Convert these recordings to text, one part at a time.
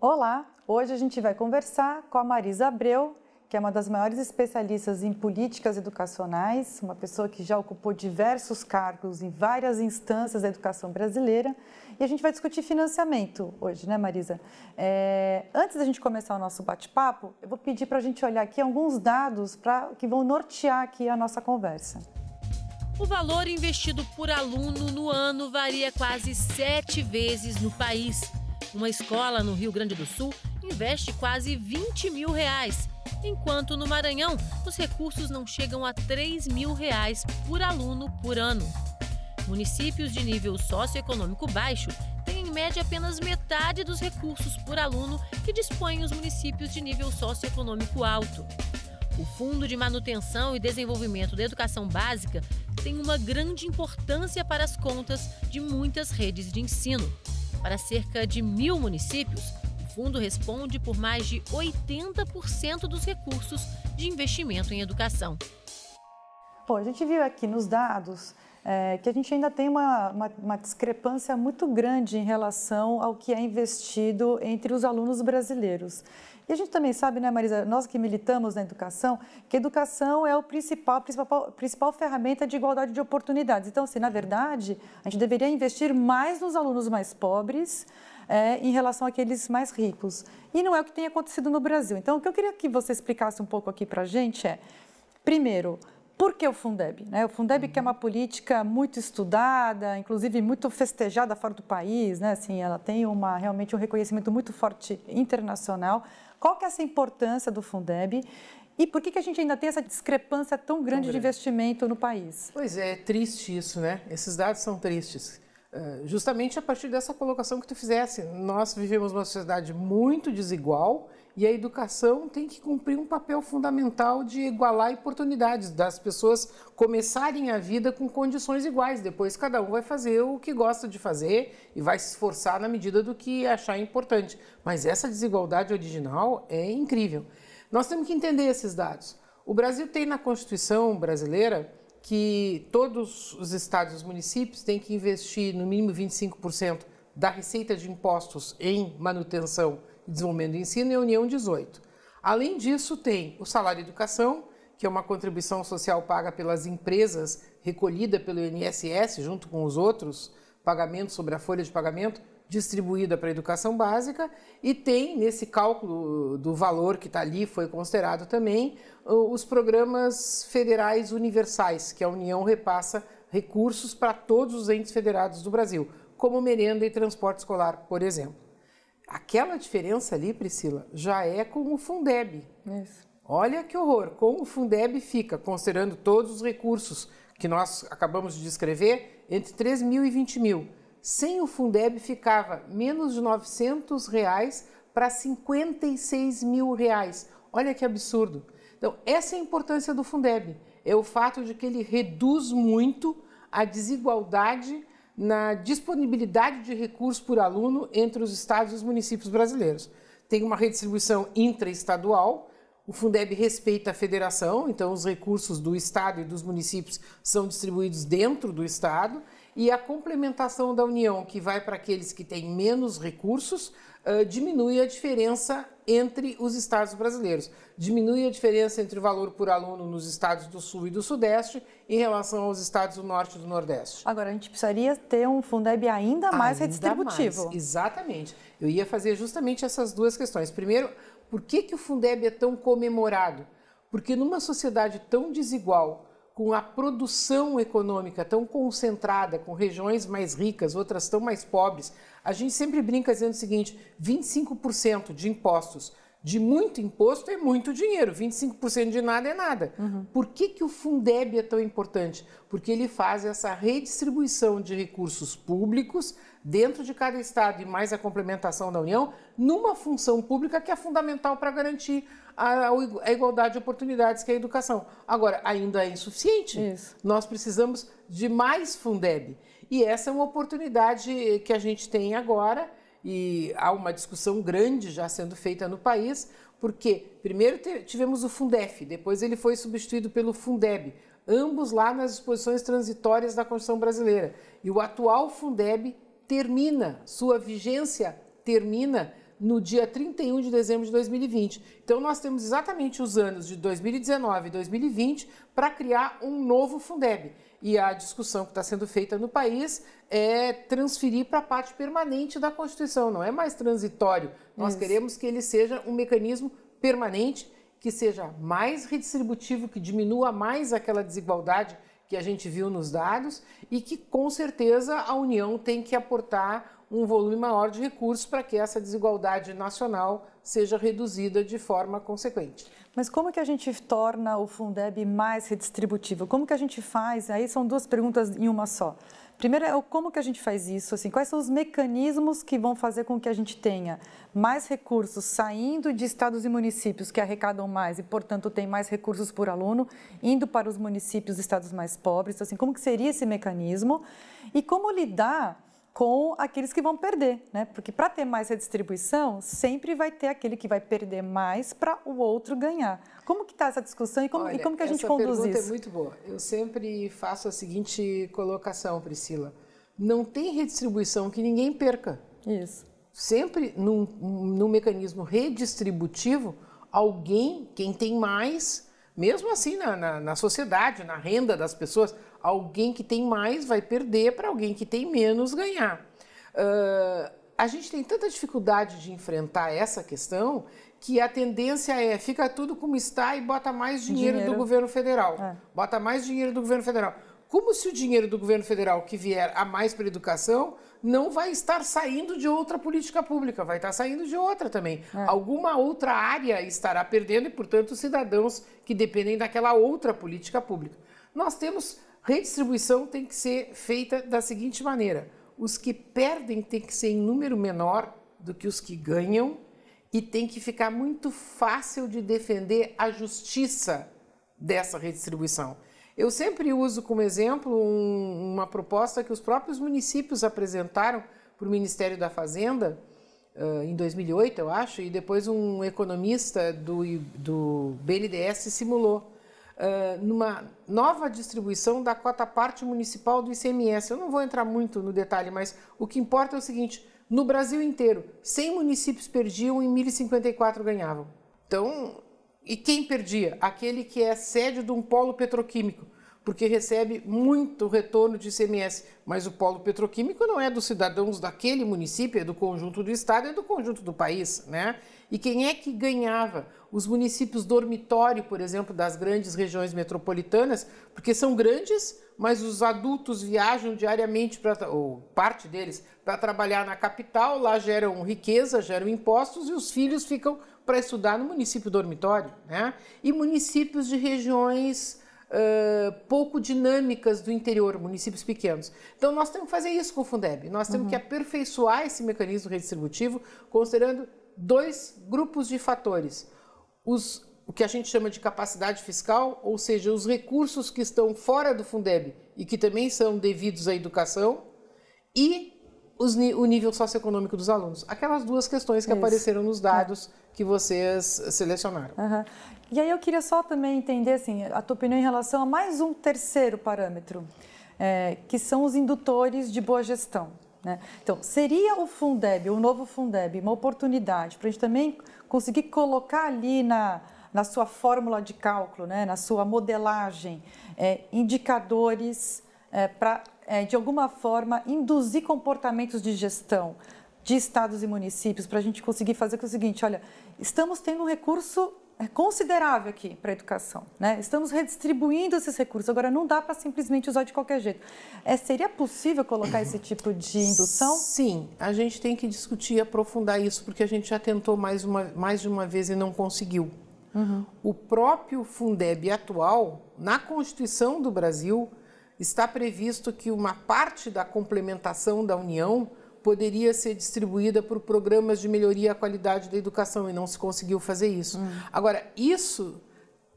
Olá! Hoje a gente vai conversar com a Marisa Abreu, que é uma das maiores especialistas em políticas educacionais, uma pessoa que já ocupou diversos cargos em várias instâncias da educação brasileira. E a gente vai discutir financiamento hoje, né, Marisa? Antes da gente começar o nosso bate-papo, eu vou pedir para a gente olhar aqui alguns dados que vão nortear aqui a nossa conversa. O valor investido por aluno no ano varia quase 7 vezes no país. Uma escola no Rio Grande do Sul investe quase R$20 mil, enquanto no Maranhão os recursos não chegam a R$3 mil por aluno por ano. Municípios de nível socioeconômico baixo têm em média apenas metade dos recursos por aluno que dispõem os municípios de nível socioeconômico alto. O Fundo de Manutenção e Desenvolvimento da Educação Básica tem uma grande importância para as contas de muitas redes de ensino. Para cerca de 1.000 municípios, o fundo responde por mais de 80% dos recursos de investimento em educação. Bom, a gente viu aqui nos dados que a gente ainda tem uma discrepância muito grande em relação ao que é investido entre os alunos brasileiros. E a gente também sabe, né, Marisa, nós que militamos na educação, que a educação é a principal ferramenta de igualdade de oportunidades. Então, assim, na verdade, a gente deveria investir mais nos alunos mais pobres em relação àqueles mais ricos. E não é o que tem acontecido no Brasil. Então, o que eu queria que você explicasse um pouco aqui para a gente primeiro, por que o Fundeb? O Fundeb que é uma política muito estudada, inclusive muito festejada fora do país, né? Assim, ela tem realmente um reconhecimento muito forte internacional. Qual que é essa importância do Fundeb e por que a gente ainda tem essa discrepância tão grande de investimento no país? Pois é triste isso, né? Esses dados são tristes. Justamente a partir dessa colocação que tu fizesse, nós vivemos uma sociedade muito desigual e a educação tem que cumprir um papel fundamental de igualar oportunidades, das pessoas começarem a vida com condições iguais. Depois cada um vai fazer o que gosta de fazer e vai se esforçar na medida do que achar importante. Mas essa desigualdade original é incrível. Nós temos que entender esses dados. O Brasil tem na Constituição brasileira que todos os estados e os municípios têm que investir no mínimo 25% da receita de impostos em manutenção e desenvolvimento do ensino e a União 18. Além disso, tem o salário educação, que é uma contribuição social paga pelas empresas, recolhida pelo INSS, junto com os outros pagamentos sobre a folha de pagamento, distribuída para a educação básica, e tem, nesse cálculo do valor que está ali, foi considerado também, os programas federais universais, que a União repassa recursos para todos os entes federados do Brasil, como merenda e transporte escolar, por exemplo. Aquela diferença ali, Priscila, já é com o Fundeb. Isso. Olha que horror, como o Fundeb fica, considerando todos os recursos que nós acabamos de descrever, entre 3 mil e 20 mil. Sem o Fundeb ficava menos de R$900 para R$56 mil. Olha que absurdo. Então, essa é a importância do Fundeb. É o fato de que ele reduz muito a desigualdade na disponibilidade de recursos por aluno entre os estados e os municípios brasileiros. Tem uma redistribuição intraestadual, o Fundeb respeita a federação, então os recursos do estado e dos municípios são distribuídos dentro do estado, e a complementação da União, que vai para aqueles que têm menos recursos, diminui a diferença entre os estados brasileiros. Diminui a diferença entre o valor por aluno nos estados do Sul e do Sudeste em relação aos estados do Norte e do Nordeste. Agora, a gente precisaria ter um Fundeb ainda mais redistributivo. Mais, exatamente. Eu ia fazer justamente essas duas questões. Primeiro, por que o Fundeb é tão comemorado? Porque numa sociedade tão desigual, com a produção econômica tão concentrada, com regiões mais ricas, outras tão mais pobres, a gente sempre brinca dizendo o seguinte, 25% de impostos, de muito imposto é muito dinheiro, 25% de nada é nada. Por que o Fundeb é tão importante? Porque ele faz essa redistribuição de recursos públicos dentro de cada estado e mais a complementação da União, numa função pública que é fundamental para garantir a igualdade de oportunidades, que é a educação. Agora, ainda é insuficiente. Isso. Nós precisamos de mais Fundeb. E essa é uma oportunidade que a gente tem agora, e há uma discussão grande já sendo feita no país, porque primeiro tivemos o Fundef, depois ele foi substituído pelo Fundeb, ambos lá nas disposições transitórias da Constituição brasileira. E o atual Fundeb sua vigência termina no dia 31 de dezembro de 2020. Então, nós temos exatamente os anos de 2019 e 2020 para criar um novo Fundeb. E a discussão que está sendo feita no país é transferir para a parte permanente da Constituição, não é mais transitório. Nós queremos que ele seja um mecanismo permanente, que seja mais redistributivo, que diminua mais aquela desigualdade que a gente viu nos dados e que, com certeza, a União tem que aportar um volume maior de recursos para que essa desigualdade nacional seja reduzida de forma consequente. Mas como que a gente torna o Fundeb mais redistributivo? Como que a gente faz? Aí são duas perguntas em uma só. Primeiro é como que a gente faz isso? Assim, quais são os mecanismos que vão fazer com que a gente tenha mais recursos saindo de estados e municípios que arrecadam mais e, portanto, tem mais recursos por aluno, indo para os municípios e estados mais pobres? Assim, como que seria esse mecanismo? E como lidar com aqueles que vão perder, né? Porque para ter mais redistribuição, sempre vai ter aquele que vai perder mais para o outro ganhar. Como que está essa discussão e como que a gente conduz isso? Essa pergunta é muito boa. Eu sempre faço a seguinte colocação, Priscila. Não tem redistribuição que ninguém perca. Isso. Sempre num mecanismo redistributivo, quem tem mais, mesmo assim na sociedade, na renda das pessoas, alguém que tem mais vai perder para alguém que tem menos ganhar. A gente tem tanta dificuldade de enfrentar essa questão que a tendência é fica tudo como está e bota mais dinheiro do governo federal. Bota mais dinheiro do governo federal. Como se o dinheiro do governo federal que vier a mais para a educação não vai estar saindo de outra política pública, vai estar saindo de outra também. Alguma outra área estará perdendo e, portanto, os cidadãos que dependem daquela outra política pública. Nós temos... Redistribuição tem que ser feita da seguinte maneira: os que perdem tem que ser em número menor do que os que ganham e tem que ficar muito fácil de defender a justiça dessa redistribuição. Eu sempre uso como exemplo uma proposta que os próprios municípios apresentaram para o Ministério da Fazenda em 2008, eu acho, e depois um economista do BNDES simulou. Numa nova distribuição da cota-parte municipal do ICMS. Eu não vou entrar muito no detalhe, mas o que importa é o seguinte: no Brasil inteiro, 100 municípios perdiam e 1.054 ganhavam. Então, e quem perdia? Aquele que é sede de um polo petroquímico, porque recebe muito retorno de ICMS, mas o polo petroquímico não é dos cidadãos daquele município, é do conjunto do estado, é do conjunto do país, né? E quem é que ganhava? Os municípios dormitório, por exemplo, das grandes regiões metropolitanas, porque são grandes, mas os adultos viajam diariamente, ou parte deles, para trabalhar na capital, lá geram riqueza, geram impostos e os filhos ficam para estudar no município dormitório, né? E municípios de regiões pouco dinâmicas do interior, municípios pequenos. Então, nós temos que fazer isso com o Fundeb. Nós temos que aperfeiçoar esse mecanismo redistributivo, considerando dois grupos de fatores. O que a gente chama de capacidade fiscal, ou seja, os recursos que estão fora do Fundeb e que também são devidos à educação, e o nível socioeconômico dos alunos. Aquelas duas questões que apareceram nos dados que vocês selecionaram. E aí eu queria só também entender assim, a tua opinião em relação a mais um terceiro parâmetro, que são os indutores de boa gestão, né? Então, seria o Fundeb, o novo Fundeb, uma oportunidade para a gente também conseguir colocar ali na sua fórmula de cálculo, né, na sua modelagem, indicadores para, de alguma forma, induzir comportamentos de gestão de estados e municípios para a gente conseguir fazer o seguinte: olha, estamos tendo um recurso considerável aqui para a educação, né? Estamos redistribuindo esses recursos, agora não dá para simplesmente usar de qualquer jeito. Seria possível colocar esse tipo de indução? Sim, a gente tem que discutir e aprofundar isso, porque a gente já tentou mais de uma vez e não conseguiu. O próprio Fundeb atual, na Constituição do Brasil, está previsto que uma parte da complementação da União poderia ser distribuída por programas de melhoria à qualidade da educação e não se conseguiu fazer isso. Agora, isso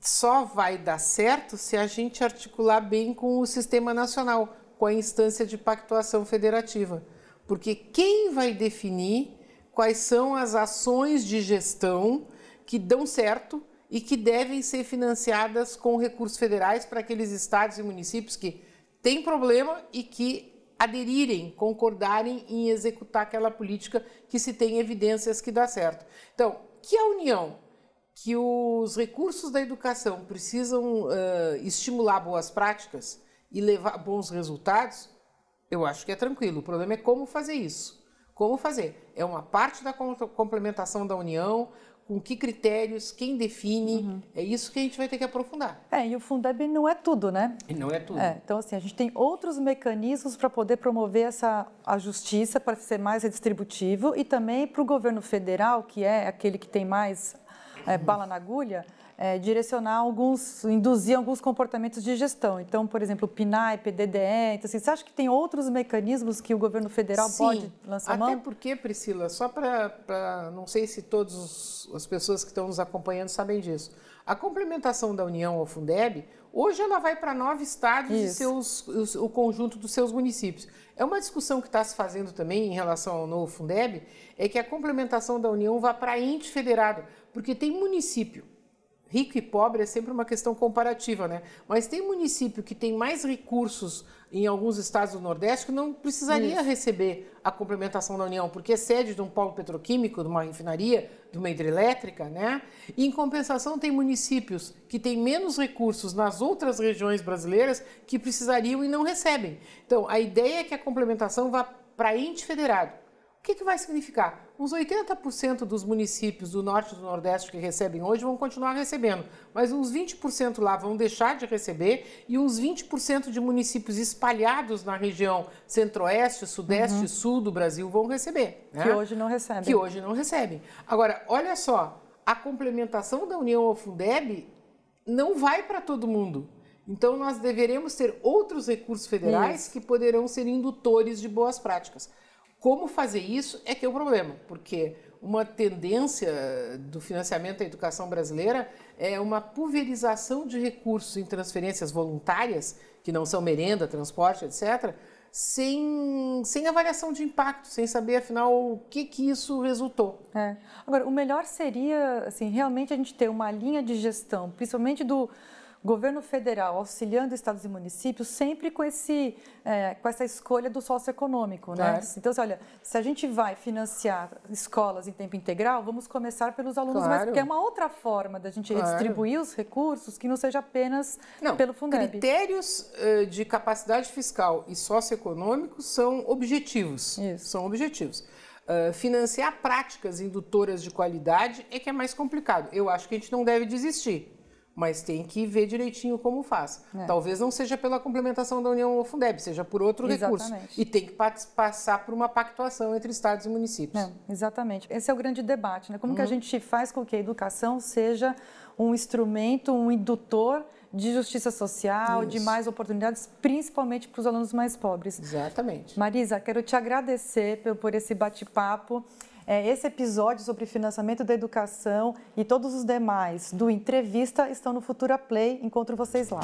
só vai dar certo se a gente articular bem com o sistema nacional, com a instância de pactuação federativa. Porque quem vai definir quais são as ações de gestão que dão certo e que devem ser financiadas com recursos federais para aqueles estados e municípios que têm problema e que aderirem, concordarem em executar aquela política que se tem evidências que dá certo. Então, que a União, que os recursos da educação precisam estimular boas práticas e levar bons resultados, eu acho que é tranquilo. O problema é como fazer isso. Como fazer? É uma parte da complementação da União, com que critérios, quem define, é isso que a gente vai ter que aprofundar. E o Fundeb não é tudo, né? E não é tudo. Então, assim, a gente tem outros mecanismos para poder promover a justiça, para ser mais redistributivo, e também para o governo federal, que é aquele que tem mais bala na agulha, induzir alguns comportamentos de gestão. Então, por exemplo, o PNAE, PDDE, então, assim, você acha que tem outros mecanismos que o governo federal pode lançar mão? Até porque, Priscila, só para não sei se todas as pessoas que estão nos acompanhando sabem disso, a complementação da União ao Fundeb, hoje ela vai para 9 estados e o conjunto dos seus municípios. É uma discussão que está se fazendo também em relação ao novo Fundeb, é que a complementação da União vá para ente federado, porque tem município. Rico e pobre é sempre uma questão comparativa, né? Mas tem município que tem mais recursos em alguns estados do Nordeste que não precisaria receber a complementação da União, porque é sede de um polo petroquímico, de uma refinaria, de uma hidrelétrica, né? E, em compensação, tem municípios que têm menos recursos nas outras regiões brasileiras que precisariam e não recebem. Então, a ideia é que a complementação vá para ente federado. O que vai significar? Uns 80% dos municípios do Norte e do Nordeste que recebem hoje vão continuar recebendo, mas uns 20% lá vão deixar de receber e uns 20% de municípios espalhados na região Centro-Oeste, Sudeste e Sul do Brasil vão receber. Né? Que hoje não recebem. Que hoje não recebem. Agora, olha só, a complementação da União ao Fundeb não vai para todo mundo. Então, nós deveremos ter outros recursos federais que poderão ser indutores de boas práticas. Como fazer isso é que é o problema, porque uma tendência do financiamento da educação brasileira é uma pulverização de recursos em transferências voluntárias, que não são merenda, transporte, etc., sem avaliação de impacto, sem saber, afinal, o que isso resultou. Agora, o melhor seria, assim, realmente a gente ter uma linha de gestão, principalmente do governo federal auxiliando estados e municípios sempre com essa escolha do socioeconômico, né? Claro. Então, olha, se a gente vai financiar escolas em tempo integral, vamos começar pelos alunos mais, porque é uma outra forma da gente redistribuir os recursos que não seja apenas pelo Fundeb. Critérios de capacidade fiscal e socioeconômicos são objetivos. São objetivos. Financiar práticas indutoras de qualidade é que é mais complicado. Eu acho que a gente não deve desistir, mas tem que ver direitinho como faz. Talvez não seja pela complementação da União ao Fundeb, seja por outro recurso. E tem que passar por uma pactuação entre estados e municípios. Exatamente. Esse é o grande debate, né? Como que a gente faz com que a educação seja um instrumento, um indutor de justiça social, de mais oportunidades, principalmente para os alunos mais pobres. Exatamente. Marisa, quero te agradecer por esse bate-papo. Esse episódio sobre financiamento da educação e todos os demais do Entrevista estão no Futura Play. Encontro vocês lá.